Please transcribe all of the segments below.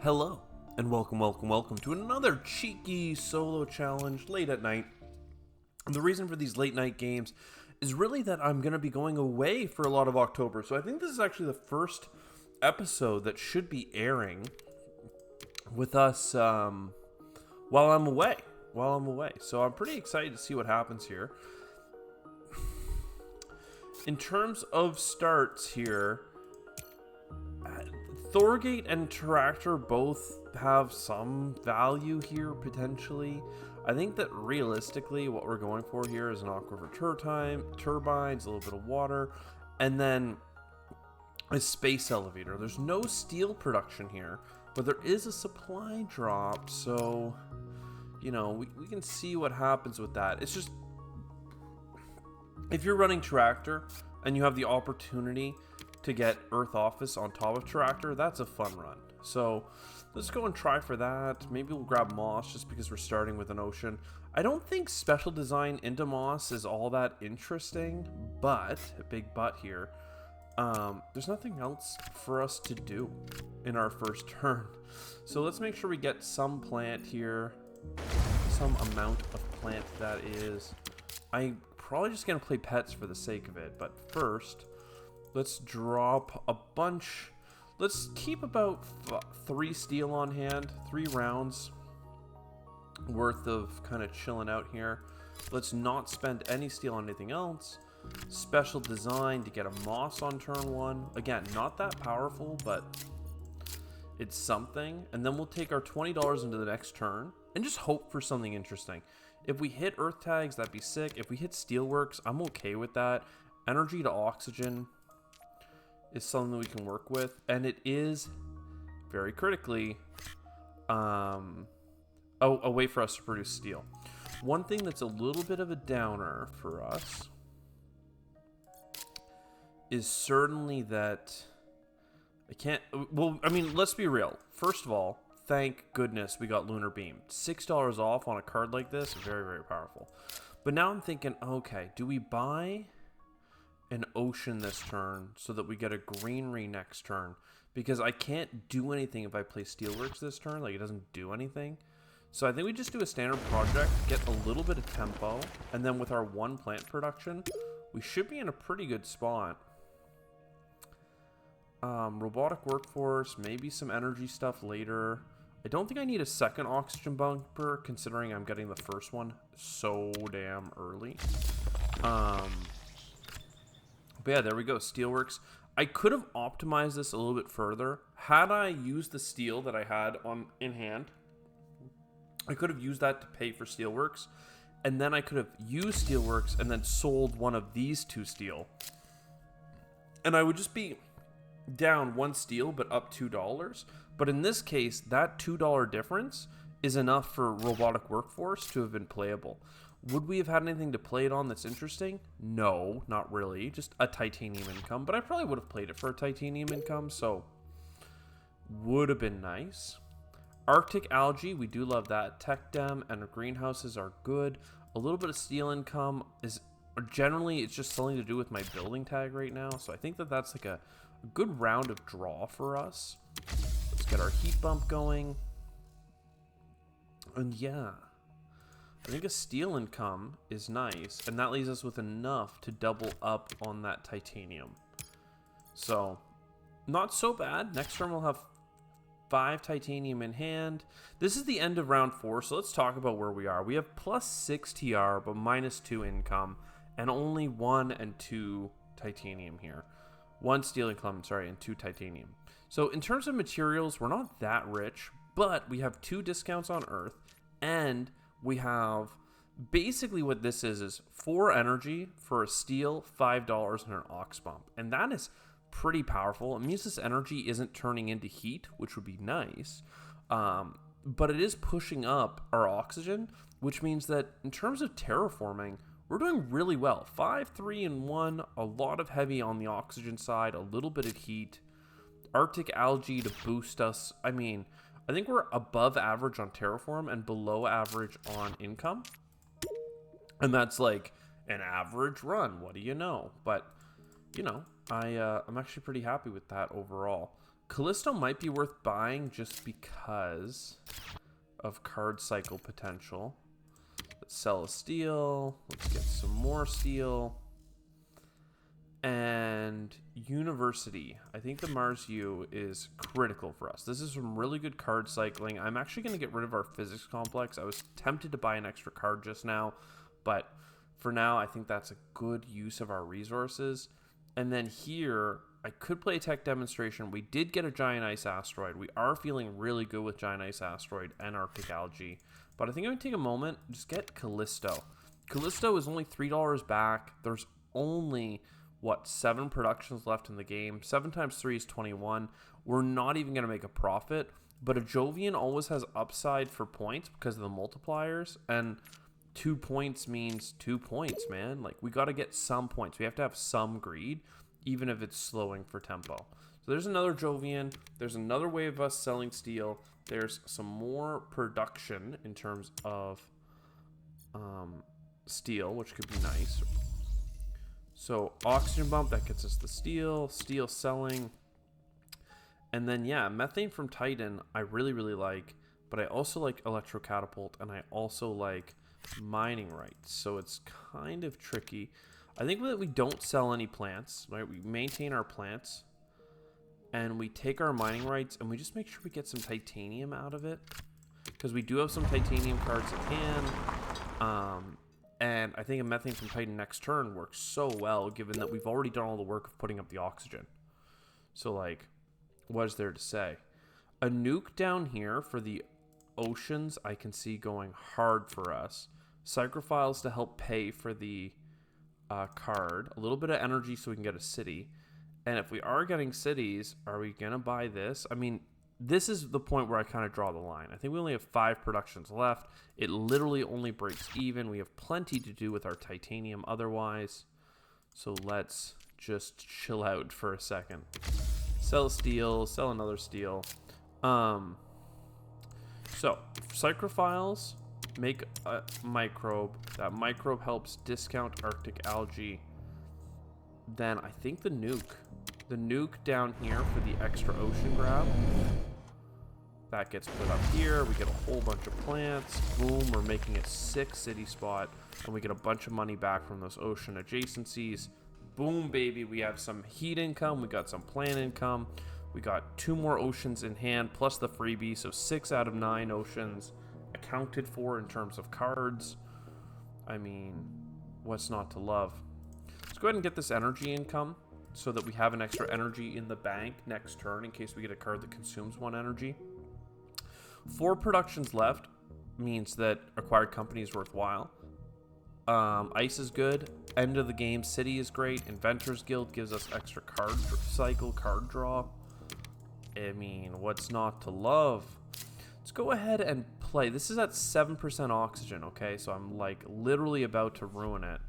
Hello, and welcome to another cheeky solo challenge late at night. And the reason for these late night games is really that I'm going to be going away for a lot of October. So I think this is actually the first episode that should be airing with us while I'm away. So I'm pretty excited to see what happens here. In terms of starts here, Thorgate and Terractor both have some value here, potentially. I think that realistically what we're going for here is an aquifer turbines, a little bit of water, and then a space elevator. There's no steel production here, but there is a supply drop, so, you know, we can see what happens with that. It's just, if you're running Terractor and you have the opportunity to get Earth Office on top of Terractor, that's a fun run. So let's go and try for that. Maybe we'll grab Moss just because we're starting with an ocean. I don't think special design into Moss is all that interesting, but, a big but here, there's nothing else for us to do in our first turn. So let's make sure we get some plant here, some amount of plant that is. I'm probably just going to play pets for the sake of it, but first, let's drop a bunch. Let's keep about 3 steel on hand, 3 rounds worth of kind of chilling out here. Let's not spend any steel on anything else. Special design to get a Moss on turn 1. Again, not that powerful, but it's something. And then we'll take our $20 into the next turn and just hope for something interesting. If we hit Earth Tags, that'd be sick. If we hit Steelworks, I'm okay with that. Energy to Oxygen is something that we can work with, and it is very critically a way for us to produce steel. One thing that's a little bit of a downer for us is certainly that I can't, well, I mean, let's be real. First of all, thank goodness we got Lunar Beam. $6 off on a card like this, very, very powerful. But now I'm thinking, okay, do we buy an ocean this turn so that we get a greenery next turn? Because I can't do anything if I play Steelworks this turn. Like, it doesn't do anything. So I think we just do a standard project, get a little bit of tempo, and then with our 1 plant production, we should be in a pretty good spot. Robotic workforce, maybe some energy stuff later. I don't think I need a second oxygen bunker, considering I'm getting the first one so damn early. But yeah, there we go. Steelworks. I could have optimized this a little bit further. Had I used the steel that I had in hand, I could have used that to pay for Steelworks. And then I could have used Steelworks and then sold one of these 2 steel. And I would just be down 1 steel, but up $2. But in this case, that $2 difference is enough for robotic workforce to have been playable. Would we have had anything to play it on that's interesting? No, not really. Just a titanium income. But I probably would have played it for a titanium income, so would have been nice. Arctic algae, we do love that. Tech dem and greenhouses are good. A little bit of steel income is generally, it's just something to do with my building tag right now. So I think that that's like a good round of draw for us. Let's get our heat bump going. And yeah, I think a steel income is nice, and that leaves us with enough to double up on that titanium. So, not so bad. Next turn we'll have 5 titanium in hand. This is the end of round 4, so let's talk about where we are. We have +6 TR, but -2 income, and only 1 and 2 titanium here. 1 steel income, sorry, and 2 titanium. So in terms of materials, we're not that rich, but we have 2 discounts on Earth, and we have basically what this is 4 energy for a steel, $5, and an ox bump. And that is pretty powerful. It means this energy isn't turning into heat, which would be nice. But it is pushing up our oxygen, which means that in terms of terraforming, we're doing really well. 5, 3, and 1. A lot of heavy on the oxygen side, a little bit of heat. Arctic algae to boost us. I mean, I think we're above average on terraform and below average on income. And that's like an average run. What do you know? But, you know, I'm actually pretty happy with that overall. Callisto might be worth buying just because of card cycle potential. Let's sell a steel. Let's get some more steel. And University. I think the Mars U is critical for us. This is some really good card cycling. I'm actually going to get rid of our physics complex. I was tempted to buy an extra card just now, but for now, I think that's a good use of our resources. And then here, I could play a tech demonstration. We did get a giant ice asteroid. We are feeling really good with giant ice asteroid and Arctic algae. But I think I'm going to take a moment and just get Callisto. Callisto is only $3 back. There's only, 7 productions left in the game. 7 times 3 is 21. We're not even going to make a profit. But a Jovian always has upside for points because of the multipliers. And 2 points means 2 points, man. Like, we got to get some points. We have to have some greed, even if it's slowing for tempo. So there's another Jovian. There's another way of us selling steel. There's some more production in terms of steel, which could be nice. So oxygen bump, that gets us the steel selling. And then, yeah, methane from Titan, I really, really like. But I also like electrocatapult, and I also like mining rights. So it's kind of tricky. I think that we don't sell any plants, right? We maintain our plants. And we take our mining rights, and we just make sure we get some titanium out of it. Because we do have some titanium cards at hand. And I think a methane from Titan next turn works so well, given that we've already done all the work of putting up the oxygen. So, like, what is there to say? A nuke down here for the oceans I can see going hard for us. Psychrophiles to help pay for the card. A little bit of energy so we can get a city. And if we are getting cities, are we going to buy this? I mean, this is the point where I kind of draw the line. I think we only have 5 productions left. It literally only breaks even. We have plenty to do with our titanium otherwise. So let's just chill out for a second. Sell steel, sell another steel. So, psychrophiles make a microbe. That microbe helps discount Arctic algae. Then I think the nuke down here for the extra ocean grab. That gets put up here. We get a whole bunch of plants. Boom, we're making a 6 city spot. And we get a bunch of money back from those ocean adjacencies. Boom, baby. We have some heat income. We got some plant income. We got 2 more oceans in hand, plus the freebie. So 6 out of 9 oceans accounted for in terms of cards. I mean, what's not to love? Let's go ahead and get this energy income so that we have an extra energy in the bank next turn in case we get a card that consumes 1 energy. 4 productions left means that acquired company is worthwhile. Ice is good. End of the game. City is great. Inventors Guild gives us extra card cycle, card draw. I mean, what's not to love? Let's go ahead and play. This is at 7% oxygen, okay? So I'm like literally about to ruin it.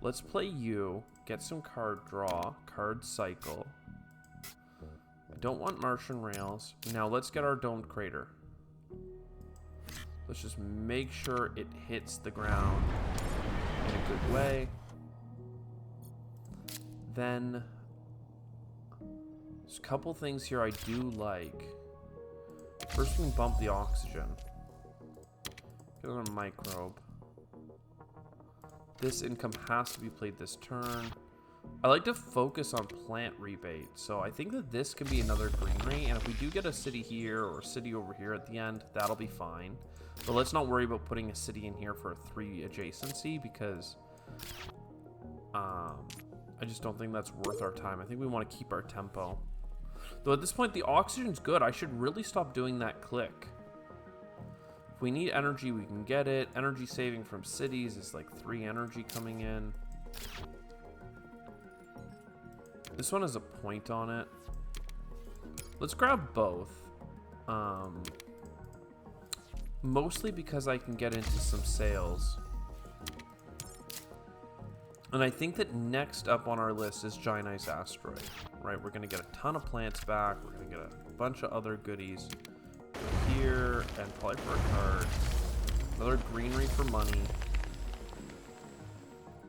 Let's play you. Get some card draw. Card cycle. I don't want Martian rails. Now let's get our domed crater. Let's just make sure it hits the ground in a good way. Then there's a couple things here I do like. First, we can bump the oxygen. Get another microbe. This income has to be played this turn. I like to focus on plant rebate, so I think that this can be another greenery, and if we do get a city here or a city over here at the end, that'll be fine. But let's not worry about putting a city in here for a 3 adjacency, because I just don't think that's worth our time. I think we want to keep our tempo. Though at this point, the oxygen's good. I should really stop doing that click. If we need energy, we can get it. Energy saving from cities is like 3 energy coming in. This one has a point on it. Let's grab both. Mostly because I can get into some sales. And I think that next up on our list is Giant Ice Asteroid. Right, we're going to get a ton of plants back. We're going to get a bunch of other goodies. Here, and probably for a card. Another greenery for money.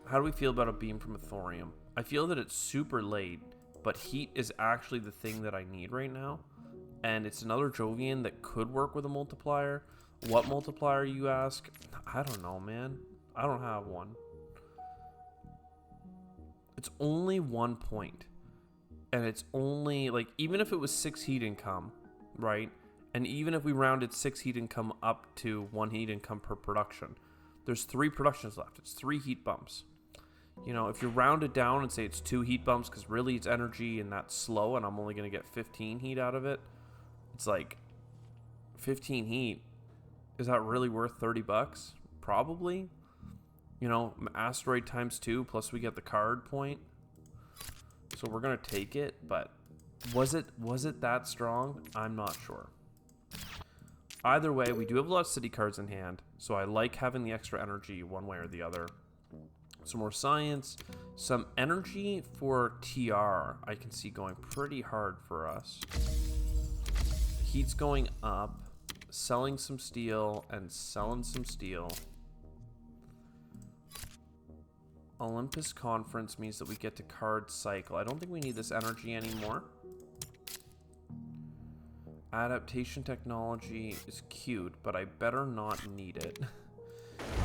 How do we feel about a beam from a thorium? I feel that it's super late, but heat is actually the thing that I need right now. And it's another Jovian that could work with a multiplier. What multiplier, you ask? I don't know, man. I don't have one. It's only 1 point. And it's only, like, even if it was 6 heat income, right? And even if we rounded 6 heat income up to 1 heat income per production, there's 3 productions left. It's 3 heat bumps. You know, if you round it down and say it's 2 heat bumps, because really it's energy and that's slow, and I'm only going to get 15 heat out of it, it's like 15 heat. Is that really worth 30 bucks? Probably. You know, asteroid times 2, plus we get the card point. So we're going to take it, but was it that strong? I'm not sure. Either way, we do have a lot of city cards in hand, so I like having the extra energy one way or the other. Some more science, some energy for TR I can see going pretty hard for us. Heat's going up, selling some steel and selling some steel. Olympus Conference means that we get to card cycle. I don't think we need this energy anymore. Adaptation technology is cute, but I better not need it.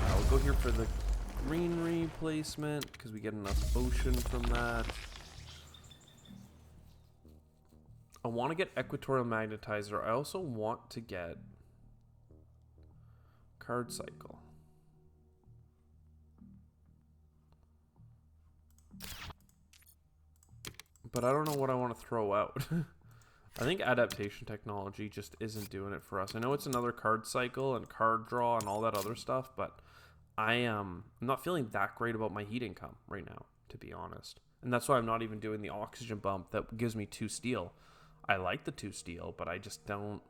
I'll go here for the greenery placement because we get enough ocean from that. I want to get equatorial magnetizer. I also want to get card cycle. But I don't know what I want to throw out. I think adaptation technology just isn't doing it for us. I know it's another card cycle and card draw and all that other stuff, but I'm not feeling that great about my heat income right now, to be honest. And that's why I'm not even doing the oxygen bump that gives me 2 steel. I like the 2 steel, but I just don't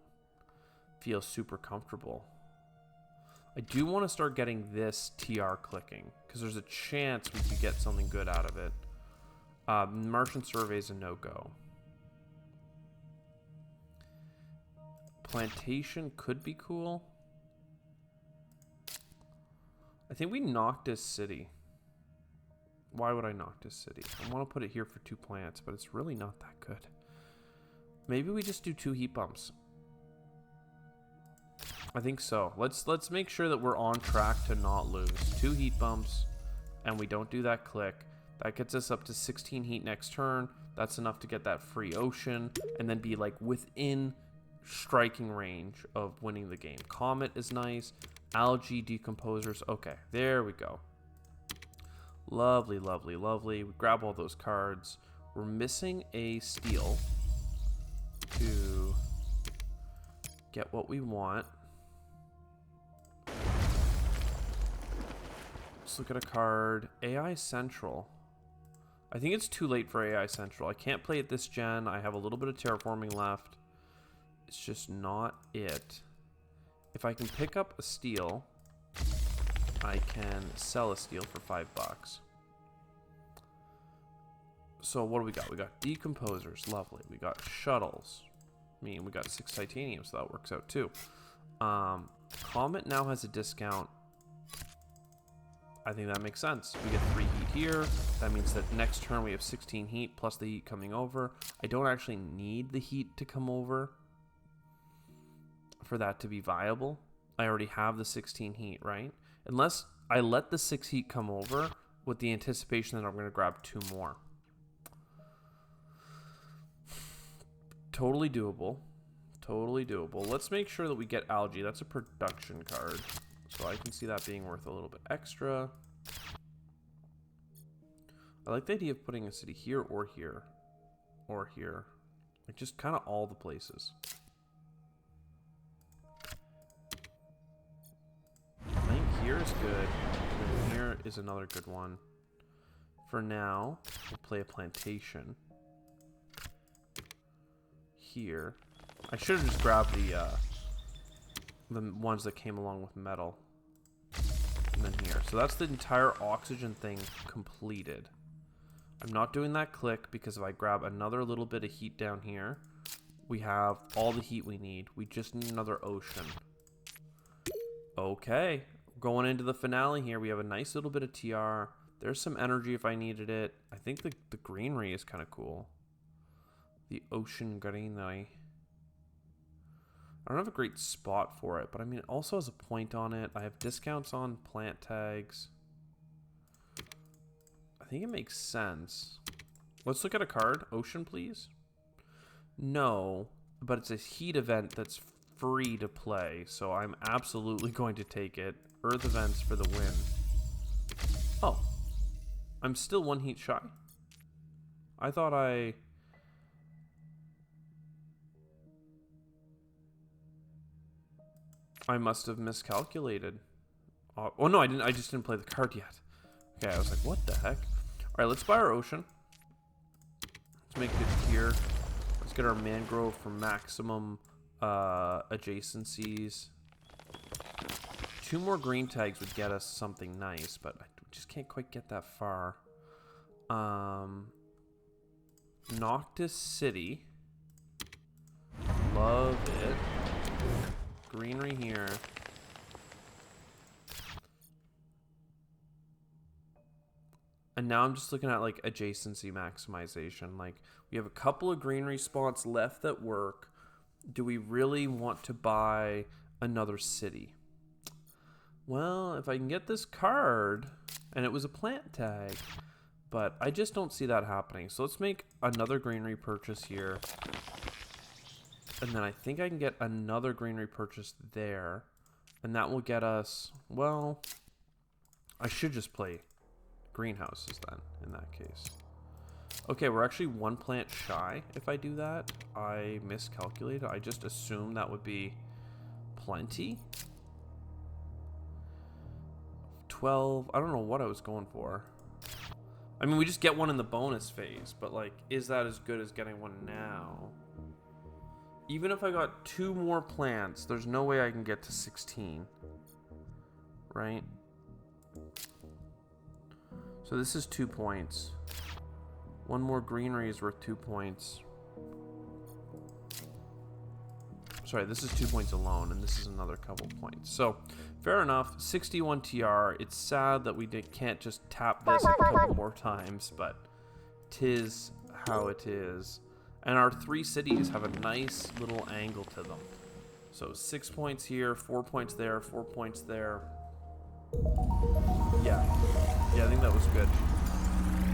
feel super comfortable. I do want to start getting this TR clicking, because there's a chance we could get something good out of it. Merchant survey is a no-go. Plantation could be cool. I think we knocked this city. Why would I knock this city? I want to put it here for 2 plants, but it's really not that good. Maybe we just do 2 heat bumps. I think so. Let's make sure that we're on track to not lose. 2 heat bumps, and we don't do that click. That gets us up to 16 heat next turn. That's enough to get that free ocean, and then be like within striking range of winning the game. Comet is nice. Algae decomposers. Okay, there we go. Lovely, lovely, lovely. We grab all those cards. We're missing a steel to get what we want. Let's look at a card. AI Central. I think it's too late for AI Central. I can't play it this gen. I have a little bit of terraforming left. It's just not it. If I can pick up a steel, I can sell a steel for $5. So what do we got? We got decomposers, lovely. We got shuttles. I mean, we got 6 titanium, so that works out too. Comet now has a discount. I think that makes sense. We get 3 heat here. That means that next turn we have 16 heat plus the heat coming over. I don't actually need the heat to come over for that to be viable. I already have the 16 heat, right? Unless I let the 6 heat come over with the anticipation that I'm going to grab 2 more. Totally doable. Totally doable. Let's make sure that we get algae. That's a production card. So I can see that being worth a little bit extra. I like the idea of putting a city here or here. Or here. Like just kind of all the places. I think here is good. And here is another good one. For now, we'll play a plantation. Here. I should have just grabbed the ones that came along with metal. And then here. So that's the entire oxygen thing completed. I'm not doing that click because if I grab another little bit of heat down here, we have all the heat we need. We just need another ocean. Okay. Going into the finale here, we have a nice little bit of TR. There's some energy if I needed it. I think the greenery is kind of cool. The ocean greenery. I don't have a great spot for it, but I mean, it also has a point on it. I have discounts on plant tags. I think it makes sense. Let's look at a card. Ocean, please. No, but it's a heat event that's free to play, so I'm absolutely going to take it. Earth events for the win. Oh, I'm still 1 heat shy. I thought I must have miscalculated. Oh no, I didn't. I just didn't play the card yet. Okay, I was like, what the heck? All right, let's buy our ocean. Let's make it here. Let's get our mangrove for maximum adjacencies. 2 more green tags would get us something nice, but I just can't quite get that far. Noctis City. Love it. Greenery here. And now I'm just looking at like adjacency maximization. Like we have a couple of greenery spots left that work. Do we really want to buy another city? Well, if I can get this card, and it was a plant tag, but I just don't see that happening. So let's make another greenery purchase here. And then I think I can get another greenery purchase there. And that will get us, well, I should just play greenhouses then, in that case. Okay, we're actually 1 plant shy if I do that. I miscalculated. I just assumed that would be plenty. 12, I don't know what I was going for. I mean, we just get one in the bonus phase, but like, is that as good as getting one now? Even if I got 2 more plants, there's no way I can get to 16. Right? So this is 2 points. 1 more greenery is worth 2 points. Sorry, this is 2 points alone, and this is another couple points. So, fair enough. 61 TR. It's sad that we can't just tap this a couple more times, but 'tis how it is. And our 3 cities have a nice little angle to them. So 6 points here, 4 points there, 4 points there. Yeah, I think that was good.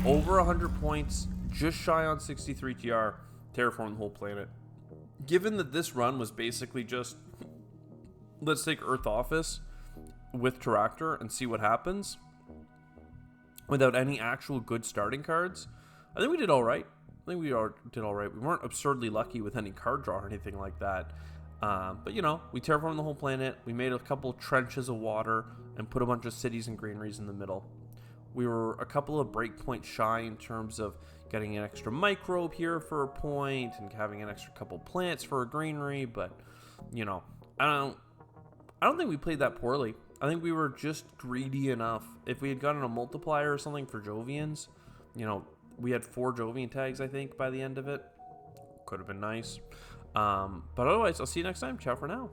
Over 100 points, just shy on 63 TR, terraform the whole planet. Given that this run was basically just, let's take Earth Office with Terractor and see what happens, without any actual good starting cards, I think we did all right. We weren't absurdly lucky with any card draw or anything like that. But, you know, we terraformed the whole planet. We made a couple trenches of water and put a bunch of cities and greeneries in the middle. We were a couple of breakpoints shy in terms of getting an extra microbe here for a point and having an extra couple plants for a greenery. But, you know, I don't think we played that poorly. I think we were just greedy enough. If we had gotten a multiplier or something for Jovians, you know, we had 4 Jovian tags, I think, by the end of it. Could have been nice. But otherwise, I'll see you next time. Ciao for now.